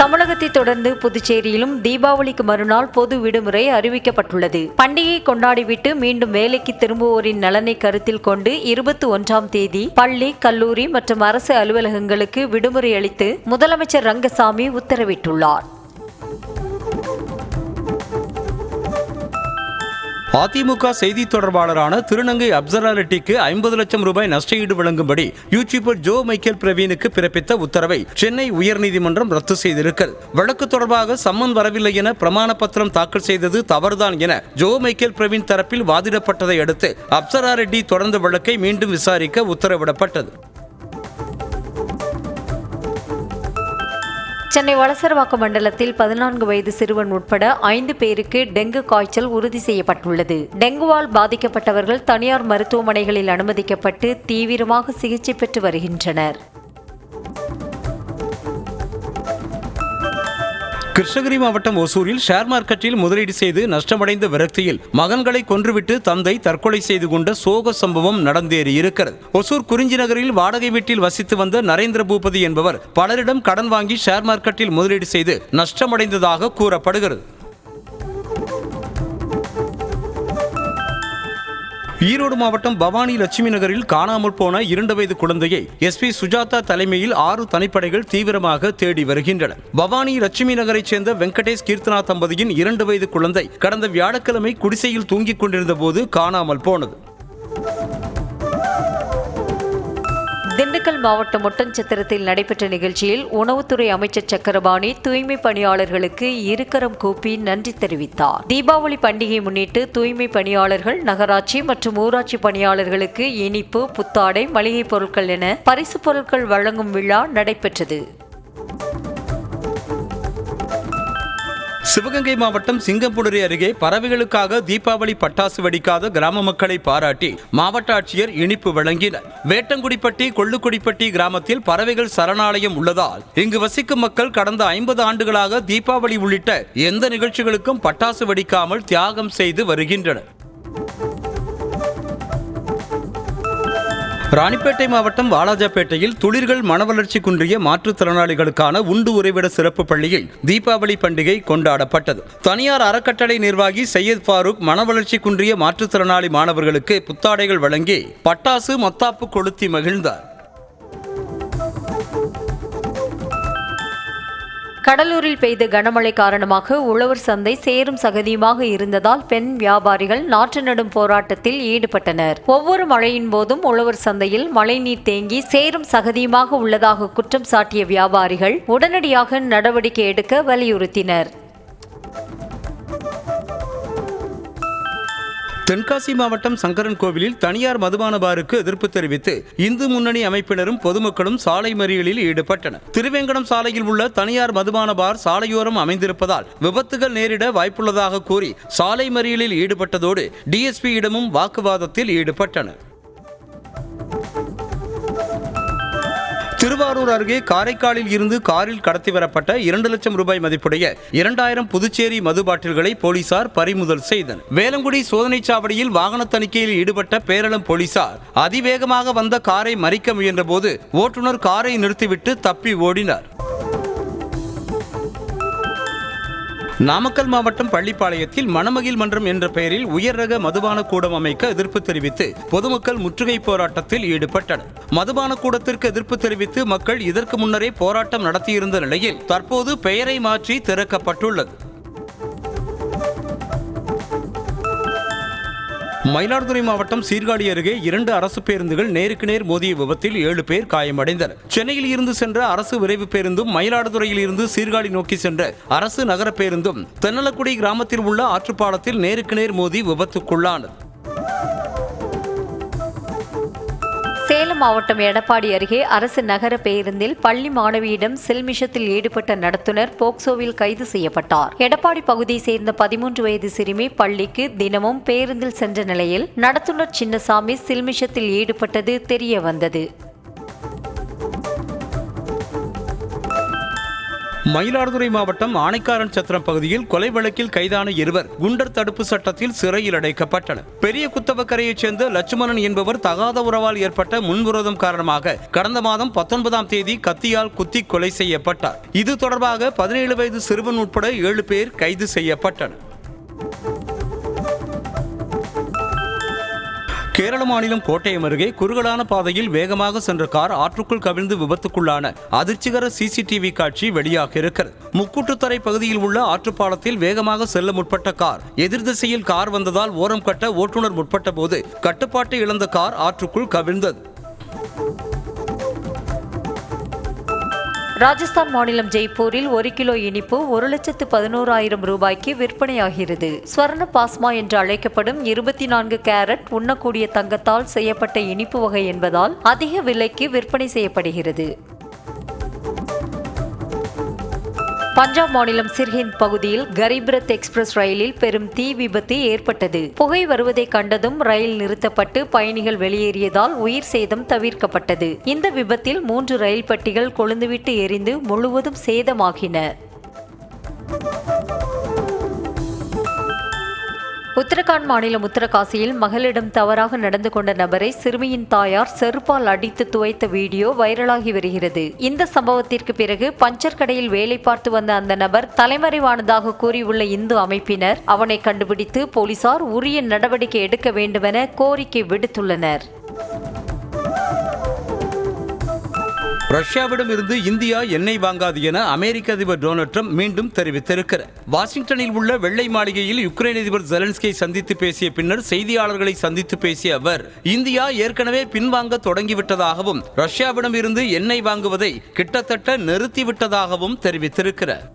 தமிழகத்தை தொடர்ந்து புதுச்சேரியிலும் தீபாவளிக்கு மறுநாள் பொது விடுமுறை அறிவிக்கப்பட்டுள்ளது. பண்டிகை கொண்டாடிவிட்டு மீண்டும் வேலைக்கு திரும்புவோரின் நலனை கருத்தில் கொண்டு 21ஆம் தேதி பள்ளி, கல்லூரி மற்றும் அரசு அலுவலகங்களுக்கு விடுமுறை அளித்து முதலமைச்சர் ரங்கசாமி உத்தரவிட்டுள்ளார். அதிமுக செய்தி தொடர்பாளரான திருநங்கை அப்சரா ரெட்டிக்கு 50 லட்சம் ரூபாய் நஷ்டஈடு வழங்கும்படி யூடியூபர் ஜோ மைக்கேல் பிரவீனுக்கு பிறப்பித்த உத்தரவை சென்னை உயர்நீதிமன்றம் ரத்து செய்திருக்கிறது. வழக்கு தொடர்பாக சம்மன் வரவில்லை என பிரமாண பத்திரம் தாக்கல் செய்தது தவறுதான் என ஜோ மைக்கேல் பிரவீன் தரப்பில் வாதிடப்பட்டதை அடுத்து அப்சரா ரெட்டி தொடர்ந்த வழக்கை மீண்டும் விசாரிக்க உத்தரவிடப்பட்டது. சென்னை வளசரவாக்கம் மண்டலத்தில் 14 வயது சிறுவன் உட்பட 5 பேருக்கு டெங்கு காய்ச்சல் உறுதி செய்யப்பட்டுள்ளது. டெங்குவால் பாதிக்கப்பட்டவர்கள் தனியார் மருத்துவமனைகளில் அனுமதிக்கப்பட்டு தீவிரமாக சிகிச்சை பெற்று வருகின்றனர். கிருஷ்ணகிரி மாவட்டம் ஒசூரில் ஷேர் மார்க்கெட்டில் முதலீடு செய்து நஷ்டமடைந்த விரக்தியில் மகன்களை கொன்றுவிட்டு தந்தை தற்கொலை செய்து கொண்ட சோக சம்பவம் நடந்தேறியிருக்கிறது. ஒசூர் குறிஞ்சி நகரில் வாடகை வீட்டில் வசித்து வந்த நரேந்திர பூபதி என்பவர் பலரிடம் கடன் வாங்கி ஷேர் மார்க்கெட்டில் முதலீடு செய்து நஷ்டமடைந்ததாக கூறப்படுகிறது. ஈரோடு மாவட்டம் பவானி லட்சுமி நகரில் காணாமல் போன 2 வயது குழந்தையை எஸ்பி சுஜாதா தலைமையில் 6 தனிப்படைகள் தீவிரமாக தேடி வருகின்றன. பவானி லட்சுமி நகரைச் சேர்ந்த வெங்கடேஷ் கீர்த்தனா தம்பதியின் 2 வயது குழந்தை கடந்த வியாழக்கிழமை குடிசையில் தூங்கிக் கொண்டிருந்த போது காணாமல் போனது. திண்டுக்கல் மாவட்டம் ஒட்டன்சத்திரத்தில் நடைபெற்ற நிகழ்ச்சியில் உணவுத்துறை அமைச்சர் சக்கரபாணி தூய்மை பணியாளர்களுக்கு இருக்கரம் கூப்பி நன்றி தெரிவித்தார். தீபாவளி பண்டிகை முன்னிட்டு தூய்மை பணியாளர்கள், நகராட்சி மற்றும் ஊராட்சி பணியாளர்களுக்கு இனிப்பு, புத்தாடை, மளிகை பொருட்கள் என பரிசு பொருட்கள் வழங்கும் விழா நடைபெற்றது. சிவகங்கை மாவட்டம் சிங்கம்புணரி அருகே பறவைகளுக்காக தீபாவளி பட்டாசு வெடிக்காத கிராம மக்களை பாராட்டி மாவட்ட ஆட்சியர் இனிப்பு வழங்கினார். வேட்டங்குடிப்பட்டி, கொள்ளுக்குடிப்பட்டி கிராமத்தில் பறவைகள் சரணாலயம் உள்ளதால் இங்கு வசிக்கும் மக்கள் கடந்த 50 ஆண்டுகளாக தீபாவளி உள்ளிட்ட எந்த நிகழ்ச்சிகளுக்கும் பட்டாசு வெடிக்காமல் தியாகம் செய்து வருகின்றனர். ராணிப்பேட்டை மாவட்டம் வாலாஜாபேட்டையில் துளிர்கள் மனவளர்ச்சி குன்றிய மாற்றுத்திறனாளிகளுக்கான உண்டு உறைவிட சிறப்பு பள்ளியில் தீபாவளி பண்டிகை கொண்டாடப்பட்டது. தனியார் அறக்கட்டளை நிர்வாகி சையத் ஃபாரூக் மனவளர்ச்சி குன்றிய மாற்றுத்திறனாளி மாணவர்களுக்கு புத்தாடைகள் வழங்கி பட்டாசு, மத்தாப்பு கொளுத்தி மகிழ்ந்தார். கடலூரில் பெய்த கனமழை காரணமாக உழவர் சந்தை சேரும் சகதியுமாக இருந்ததால் பெண் வியாபாரிகள் நாற்று நடும் போராட்டத்தில் ஈடுபட்டனர். ஒவ்வொரு மழையின் போதும் உழவர் சந்தையில் மழைநீர் தேங்கி சேரும் சகதியுமாக உள்ளதாக குற்றம் சாட்டிய வியாபாரிகள் உடனடியாக நடவடிக்கை எடுக்க வலியுறுத்தினர். தென்காசி மாவட்டம் சங்கரன் கோவிலில் தனியார் மதுபான பாருக்கு எதிர்ப்பு தெரிவித்து இந்து முன்னணி அமைப்பினரும் பொதுமக்களும் சாலை மறியலில் ஈடுபட்டனர். திருவேங்கடம் சாலையில் உள்ள தனியார் மதுபான பார் சாலையோரம் அமைந்திருப்பதால் விபத்துகள் நேரிட வாய்ப்புள்ளதாக கூறி சாலை மறியலில் ஈடுபட்டதோடு டிஎஸ்பியிடமும் வாக்குவாதத்தில் ஈடுபட்டனர். திருவாரூர் அருகே காரைக்காலில் இருந்து காரில் கடத்தி வரப்பட்ட 2 லட்சம் ரூபாய் மதிப்புடைய 2000 புதுச்சேரி மது பாட்டில்களை போலீசார் பறிமுதல் செய்தனர். வேலங்குடி சோதனைச் சாவடியில் வாகன தணிக்கையில் ஈடுபட்ட பேரளம் போலீசார் அதிவேகமாக வந்த காரை மறிக்க முயன்றபோது ஓட்டுநர் காரை நிறுத்திவிட்டு தப்பி ஓடினார். நாமக்கல் மாவட்டம் பள்ளிப்பாளையத்தில் மணமகிழ் மன்றம் என்ற பெயரில் உயர் ரக மதுபான கூடம் அமைக்க எதிர்ப்பு தெரிவித்து பொதுமக்கள் முற்றுகை போராட்டத்தில் ஈடுபட்டனர். மதுபான கூடத்திற்கு எதிர்ப்பு தெரிவித்து மக்கள் இதற்கு முன்னரே போராட்டம் நடத்தியிருந்த நிலையில் தற்போது பெயரை மாற்றி திறக்கப்பட்டுள்ளது. மயிலாடுதுறை மாவட்டம் சீர்காழி அருகே 2 அரசு பேருந்துகள் நேருக்கு நேர் மோதிய விபத்தில் 7 பேர் காயமடைந்தனர். சென்னையில் இருந்து சென்ற அரசு விரைவு பேருந்தும் மயிலாடுதுறையில் இருந்து சீர்காழி நோக்கி சென்ற அரசு நகர பேருந்தும் தென்னலக்குடி கிராமத்தில் உள்ள ஆற்றுப்பாலத்தில் நேருக்கு நேர் மோதி விபத்துக்குள்ளானது. சேலம் மாவட்டம் எடப்பாடி அருகே அரசு நகர பேருந்தில் பள்ளி மாணவியிடம் சில்மிஷத்தில் ஈடுபட்ட நடத்துனர் போக்சோவில் கைது செய்யப்பட்டார். எடப்பாடி பகுதியை சேர்ந்த 13 வயது சிறுமி பள்ளிக்கு தினமும் பேருந்தில் சென்ற நிலையில் நடத்துனர் சின்னசாமி சில்மிஷத்தில் ஈடுபட்டது தெரிய வந்தது. மயிலாடுதுறை மாவட்டம் ஆனைக்காரன் சத்திரம் பகுதியில் கொலை வழக்கில் கைதான 2 குண்டர் தடுப்பு சட்டத்தில் சிறையில் அடைக்கப்பட்டனர். பெரிய குத்தவக்கரையைச் சேர்ந்த லட்சுமணன் என்பவர் தகாத உறவால் ஏற்பட்ட முன்விரோதம் காரணமாக கடந்த மாதம் 19ஆம் தேதி கத்தியால் குத்தி கொலை செய்யப்பட்டார். இது தொடர்பாக 17 வயது சிறுவன் உட்பட 7 பேர் கைது செய்யப்பட்டனர். கேரள மாநிலம் கோட்டயம் அருகே குறுகலான பாதையில் வேகமாக சென்ற கார் ஆற்றுக்குள் கவிழ்ந்து விபத்துக்குள்ளான அதிர்ச்சிகர சிசிடிவி காட்சி வெளியாக இருக்கிறது. முக்கூட்டுத்தரை பகுதியில் உள்ள ஆற்றுப்பாலத்தில் வேகமாக செல்ல முற்பட்ட கார் எதிர் திசையில் கார் வந்ததால் ஓரம் கட்ட ஓட்டுநர் முற்பட்ட போது கட்டுப்பாட்டை இழந்த கார் ஆற்றுக்குள் கவிழ்ந்தது. ராஜஸ்தான் மாநிலம் ஜெய்ப்பூரில் 1 கிலோ இனிப்பு 1,11,000 ரூபாய்க்கு விற்பனையாகிறது. ஸ்வர்ண பாஸ்மா என்று அழைக்கப்படும் 24 கேரட் உண்ணக்கூடிய தங்கத்தால் செய்யப்பட்ட இனிப்பு வகை என்பதால் அதிக விலைக்கு விற்பனை செய்யப்படுகிறது. பஞ்சாப் மாநிலம் சிர்ஹிந்த் பகுதியில் கரீப் ரத் எக்ஸ்பிரஸ் ரயிலில் பெரும் தீ விபத்து ஏற்பட்டது. புகை வருவதை கண்டதும் ரயில் நிறுத்தப்பட்டு பயணிகள் வெளியேறியதால் உயிர் சேதம் தவிர்க்கப்பட்டது. இந்த விபத்தில் 3 ரயில் பட்டிகள் கொழுந்துவிட்டு எரிந்து முழுவதும் சேதமாகின. உத்தரகாண்ட் மாநிலம் உத்தரகாசியில் மகளிடம் தவறாக நடந்து கொண்ட நபரை சிறுமியின் தாயார் செருப்பால் அடித்து துவைத்த வீடியோ வைரலாகி வருகிறது. இந்த சம்பவத்திற்கு பிறகு பஞ்சர் கடையில் வேலை பார்த்து வந்த அந்த நபர் தலைமறைவானதாக கூறியுள்ள இந்து அமைப்பினர் அவனை கண்டுபிடித்து போலீசார் உரிய நடவடிக்கை எடுக்க வேண்டுமென கோரிக்கை விடுத்துள்ளனர். ரஷ்யாவிடம் இருந்து இந்தியா எண்ணெய் வாங்காது என அமெரிக்க அதிபர் டொனால்ட் ட்ரம்ப் மீண்டும் தெரிவித்திருக்கிறார். வாஷிங்டனில் உள்ள வெள்ளை மாளிகையில் யுக்ரைன் அதிபர் ஜெலன்ஸ்கியை சந்தித்து பேசிய பின்னர் செய்தியாளர்களை சந்தித்து பேசிய அவர் இந்தியா ஏற்கனவே பின்வாங்க தொடங்கிவிட்டதாகவும் ரஷ்யாவிடம் இருந்து எண்ணெய் வாங்குவதை கிட்டத்தட்ட நிறுத்திவிட்டதாகவும் தெரிவித்திருக்கிறார்.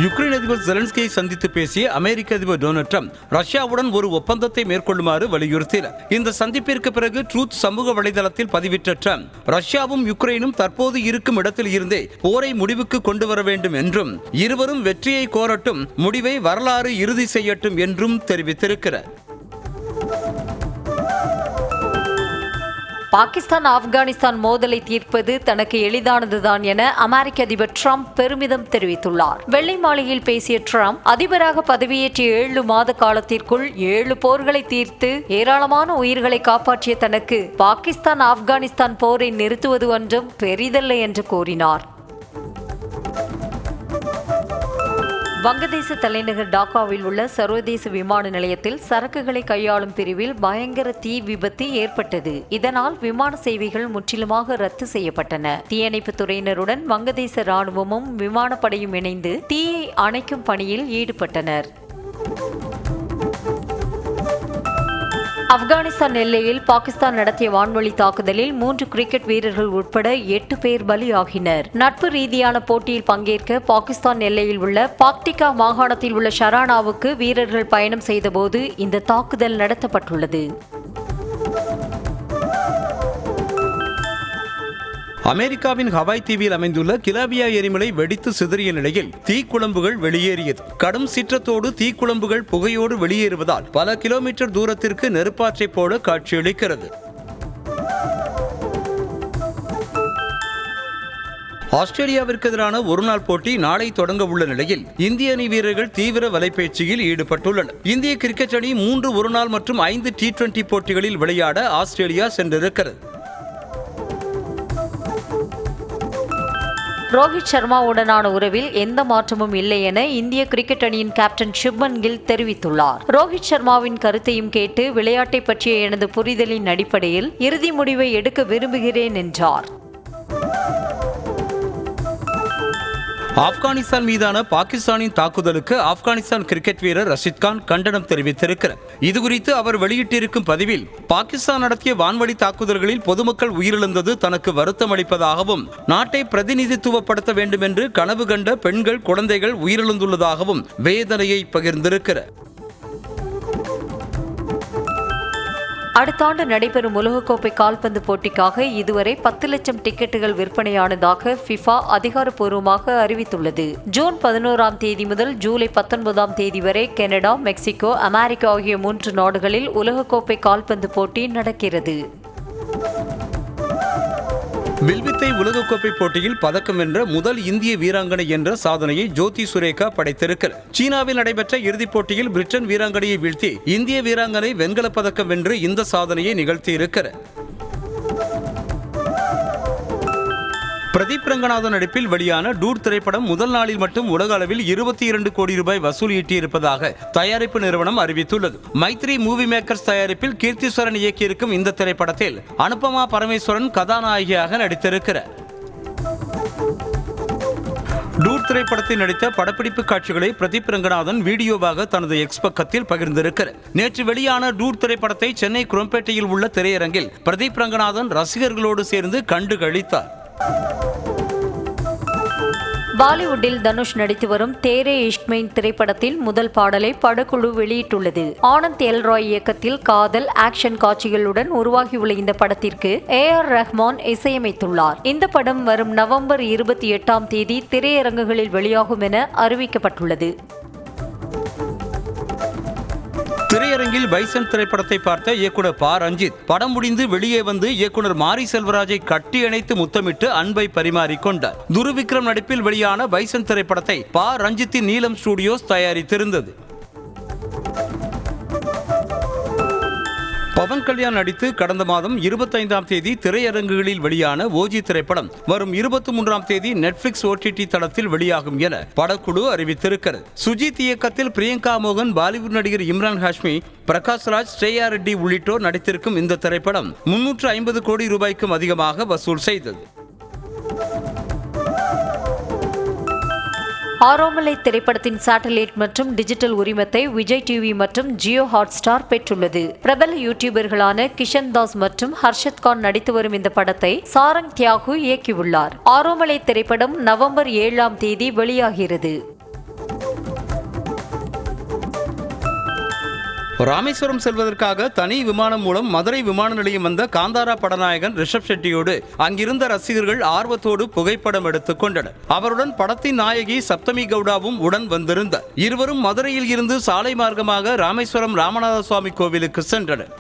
யுக்ரைன் அதிபர் ஜெலன்ஸ்கியை சந்தித்து பேசிய அமெரிக்க அதிபர் டொனால்ட் ட்ரம்ப் ரஷ்யாவுடன் ஒரு ஒப்பந்தத்தை மேற்கொள்ளுமாறு வலியுறுத்தினார். இந்த சந்திப்பிற்கு பிறகு ட்ரூத் சமூக வலைதளத்தில் பதிவிட்ட ட்ரம்ப் ரஷ்யாவும் யுக்ரைனும் தற்போது இருக்கும் இடத்தில் இருந்தே போரை முடிவுக்கு கொண்டு வர வேண்டும் என்றும் இருவரும் வெற்றியை கோரட்டும், முடிவை வரலாறு இறுதி செய்யட்டும் என்றும் தெரிவித்திருக்கிறார். பாகிஸ்தான் ஆப்கானிஸ்தான் மோதலை தீர்ப்பது தனக்கு எளிதானதுதான் என அமெரிக்க அதிபர் ட்ரம்ப் பெருமிதம் தெரிவித்துள்ளார். வெள்ளை மாளிகையில் பேசிய ட்ரம்ப் அதிபராக பதவியேற்றிய 7 மாத காலத்திற்குள் 7 போர்களை தீர்த்து ஏராளமான உயிர்களை காப்பாற்றிய தனக்கு பாகிஸ்தான் ஆப்கானிஸ்தான் போரை நிறுத்துவது ஒன்றும் பெரிதல்ல என்று கூறினார். வங்கதேச தலைநகர் டாக்காவில் உள்ள சர்வதேச விமான நிலையத்தில் சரக்குகளை கையாளும் பிரிவில் பயங்கர தீ விபத்து ஏற்பட்டது. இதனால் விமான சேவைகள் முற்றிலுமாக ரத்து செய்யப்பட்டன. தீயணைப்பு துறையினருடன் வங்கதேச ராணுவமும் விமானப்படையும் இணைந்து தீயை அணைக்கும் பணியில் ஈடுபட்டனர். ஆப்கானிஸ்தான் எல்லையில் பாகிஸ்தான் நடத்திய வான்வழி தாக்குதலில் 3 கிரிக்கெட் வீரர்கள் உட்பட 8 பேர் பலியாகினர். நட்பு ரீதியான போட்டியில் பங்கேற்க பாகிஸ்தான் எல்லையில் உள்ள பாக்டிகா மாகாணத்தில் உள்ள ஷரானாவுக்கு வீரர்கள் பயணம் செய்தபோது இந்த தாக்குதல் நடத்தப்பட்டுள்ளது. அமெரிக்காவின் ஹவாய் தீவில் அமைந்துள்ள கிலாபியா எரிமலை வெடித்து சிதறிய நிலையில் தீக்குழம்புகள் வெளியேறியது. கடும் சீற்றத்தோடு தீக்குழம்புகள் புகையோடு வெளியேறுவதால் பல கிலோமீட்டர் தூரத்திற்கு நெருப்பாற்றை போல காட்சியளிக்கிறது. ஆஸ்திரேலியாவிற்கு எதிரான ஒருநாள் போட்டி நாளை தொடங்க உள்ள நிலையில் இந்திய அணி வீரர்கள் தீவிர வலைப்பயிற்சியில் ஈடுபட்டுள்ளனர். இந்திய கிரிக்கெட் அணி 3 ஒருநாள் மற்றும் 5 T20 போட்டிகளில் விளையாட ஆஸ்திரேலியா சென்றிருக்கிறது. ரோஹித் சர்மாவுடனான உறவில் எந்த மாற்றமும் இல்லை என இந்திய கிரிக்கெட் அணியின் கேப்டன் சுப்மன் கில் தெரிவித்துள்ளார். ரோஹித் சர்மாவின் கருத்தையும் கேட்டு விளையாட்டை பற்றிய எனது புரிதலின் அடிப்படையில் இறுதி முடிவை எடுக்க விரும்புகிறேன் என்றார். ஆப்கானிஸ்தான் மீதான பாகிஸ்தானின் தாக்குதலுக்கு ஆப்கானிஸ்தான் கிரிக்கெட் வீரர் ரஷித் கான் கண்டனம் தெரிவித்திருக்கிறார். இதுகுறித்து அவர் வெளியிட்டிருக்கும் பதிவில் பாகிஸ்தான் நடத்திய வான்வழி தாக்குதல்களில் பொதுமக்கள் உயிரிழந்தது தனக்கு வருத்தம் அளிப்பதாகவும் நாட்டை பிரதிநிதித்துவப்படுத்த வேண்டும் என்று கனவு கண்ட பெண்கள் குழந்தைகள் உயிரிழந்துள்ளதாகவும் வேதனையை பகிர்ந்திருக்கிறார். அடுத்த ஆண்டு நடைபெறும் உலகக்கோப்பை கால்பந்து போட்டிக்காக இதுவரை 10 லட்சம் டிக்கெட்டுகள் விற்பனையானதாக ஃபிஃபா அதிகாரப்பூர்வமாக அறிவித்துள்ளது. ஜூன் 11ஆம் தேதி முதல் ஜூலை 19ஆம் தேதி வரை கனடா, மெக்சிகோ, அமெரிக்கா ஆகிய 3 நாடுகளில் உலகக்கோப்பை கால்பந்து போட்டி நடக்கிறது. வில்வித்தை உலகக்கோப்பை போட்டியில் பதக்கம் வென்ற முதல் இந்திய வீராங்கனை என்ற சாதனையை ஜோதி சுரேகா படைத்திருக்கிறார். சீனாவில் நடைபெற்ற இறுதிப் போட்டியில் பிரிட்டன் வீராங்கனையை வீழ்த்தி இந்திய வீராங்கனை வெண்கலப் பதக்கம் வென்று இந்த சாதனையை நிகழ்த்தியிருக்கிறார். பிரதீப் ரங்கநாதன் நடிப்பில் வெளியான டூட் திரைப்படம் முதல் நாளில் மட்டும் உலக அளவில் 22 கோடி ரூபாய் வசூல் ஈட்டியிருப்பதாக தயாரிப்பு நிறுவனம் அறிவித்துள்ளது. மைத்ரி மூவி மேக்கர்ஸ் தயாரிப்பில் கீர்த்திஸ்வரன் இயக்கியிருக்கும் இந்த திரைப்படத்தில் அனுபமா பரமேஸ்வரன் கதாநாயகியாக நடித்திருக்கிறார். டூட் திரைப்படத்தில் நடித்த படப்பிடிப்பு காட்சிகளை பிரதீப் ரங்கநாதன் வீடியோவாக தனது எக்ஸ் பக்கத்தில் பகிர்ந்திருக்கிறார். நேற்று வெளியான டூட் திரைப்படத்தை சென்னை குரோம்பேட்டையில் உள்ள திரையரங்கில் பிரதீப் ரங்கநாதன் ரசிகர்களோடு சேர்ந்து கண்டு களித்தார். பாலிவுட்டில் தனுஷ் நடித்து வரும் தேரே இஷ்க்மெயின் திரைப்படத்தில் முதல் பாடலை படக்குழு வெளியிட்டுள்ளது. ஆனந்த் எல் ராய் இயக்கத்தில் காதல் ஆக்ஷன் காட்சிகளுடன் உருவாகியுள்ள இந்த படத்திற்கு ஏஆர் ரஹ்மான் இசையமைத்துள்ளார். இந்த படம் வரும் நவம்பர் 28 திரையரங்குகளில் வெளியாகும் என அறிவிக்கப்பட்டுள்ளது. திரையரங்கில் பைசன் திரைப்படத்தை பார்த்த இயக்குனர் ப. ரஞ்சித் படம் முடிந்து வெளியே வந்து இயக்குனர் மாரி செல்வராஜை கட்டி அணைத்து முத்தமிட்டு அன்பை பரிமாறிக்கொண்டார். துருவிக்ரம் நடிப்பில் வெளியான பைசன் திரைப்படத்தை ப. ரஞ்சித்தின் நீலம் ஸ்டுடியோஸ் தயாரித்திருந்தது. பவன் கல்யாண் நடித்து கடந்த மாதம் 25 திரையரங்குகளில் வெளியான ஓஜி திரைப்படம் வரும் 23 நெட்ஃபிளிக்ஸ் OTT தளத்தில் வெளியாகும் என படக்குழு அறிவித்திருக்கிறது. சுஜித் இயக்கத்தில் பிரியங்கா மோகன், பாலிவுட் நடிகர் இம்ரான் ஹாஷ்மி, பிரகாஷ் ராஜ், ஸ்ரேயா ரெட்டி உள்ளிட்டோர் நடித்திருக்கும் இந்த திரைப்படம் 350 கோடி ரூபாய்க்கும் அதிகமாக வசூல் செய்தது. ஆரோமலை திரைப்படத்தின் சேட்டலைட் மற்றும் டிஜிட்டல் உரிமத்தை விஜய் டிவி மற்றும் ஜியோ ஹாட்ஸ்டார் பெற்றுள்ளது. பிரபல யூடியூபர்களான கிஷன் தாஸ் மற்றும் ஹர்ஷத் கான் நடித்து வரும் இந்த படத்தை சாரங் தியாகு இயக்கியுள்ளார். ஆரோமலை திரைப்படம் நவம்பர் 7 வெளியாகிறது. ராமேஸ்வரம் செல்வதற்காக தனி விமானம் மூலம் மதுரை விமான நிலையம் வந்த காந்தாரா படநாயகன் ரிஷப் ஷெட்டியோடு அங்கிருந்த ரசிகர்கள் ஆர்வத்தோடு புகைப்படம் எடுத்துக் கொண்டனர். அவருடன் படத்தின் நாயகி சப்தமி கவுடாவும் உடன் வந்திருந்தார். இருவரும் மதுரையில் இருந்து சாலை மார்க்கமாக ராமேஸ்வரம் ராமநாத சுவாமி கோவிலுக்கு சென்றனர்.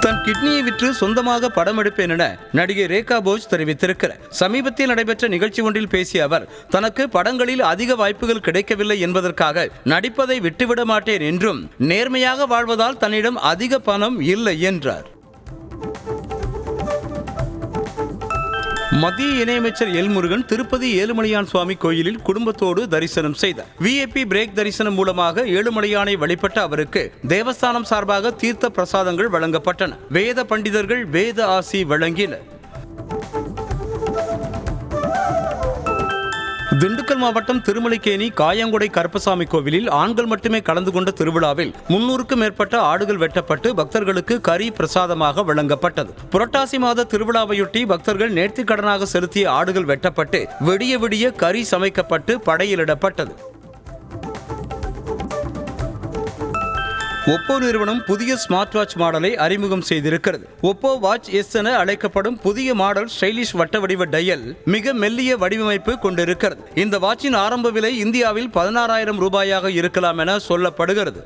தன் கிட்னியை விற்று சொந்தமாக படம் எடுப்பேன் என நடிகை ரேகா போஜ் தெரிவித்திருக்கிறார். சமீபத்தில் நடைபெற்ற நிகழ்ச்சி ஒன்றில் பேசிய அவர், தனக்கு படங்களில் அதிக வாய்ப்புகள் கிடைக்கவில்லை என்பதற்காக நடிப்பதை விட்டுவிட மாட்டேன் என்றும், நேர்மையாக வாழ்வதால் தன்னிடம் அதிக பணம் இல்லை என்றார். மத்திய இணையமைச்சர் எல் முருகன் திருப்பதி ஏழுமலையான் சுவாமி கோயிலில் குடும்பத்தோடு தரிசனம் செய்தார். VIP பிரேக் தரிசனம் மூலமாக ஏழுமலையானை வழிபட்ட அவருக்கு தேவஸ்தானம் சார்பாக தீர்த்த பிரசாதங்கள் வழங்கப்பட்டன. வேத பண்டிதர்கள் வேத ஆசி வழங்கினர். திண்டுக்கல் மாவட்டம் திருமலைக்கேணி காயங்குடை கருப்பசாமி கோவிலில் ஆண்கள் மட்டுமே கலந்து கொண்ட திருவிழாவில் 300க்கும் மேற்பட்ட ஆடுகள் வெட்டப்பட்டு பக்தர்களுக்கு கறி பிரசாதமாக வழங்கப்பட்டது. புரட்டாசி மாத திருவிழாவையொட்டி பக்தர்கள் நேர்த்திக்கடனாக செலுத்திய ஆடுகள் வெட்டப்பட்டு விடிய விடிய கறி சமைக்கப்பட்டு படையிலிடப்பட்டது. ஒப்போ நிறுவனம் புதிய ஸ்மார்ட் வாட்ச் மாடலை அறிமுகம் செய்திருக்கிறது. ஒப்போ வாட்ச் S என அழைக்கப்படும் புதிய மாடல் ஸ்டைலிஷ் வட்ட வடிவ டயல் மிக மெல்லிய வடிவமைப்பு கொண்டிருக்கிறது. இந்த வாட்சின் ஆரம்ப விலை இந்தியாவில் 16,000 ரூபாயாக இருக்கலாம் என சொல்லப்படுகிறது.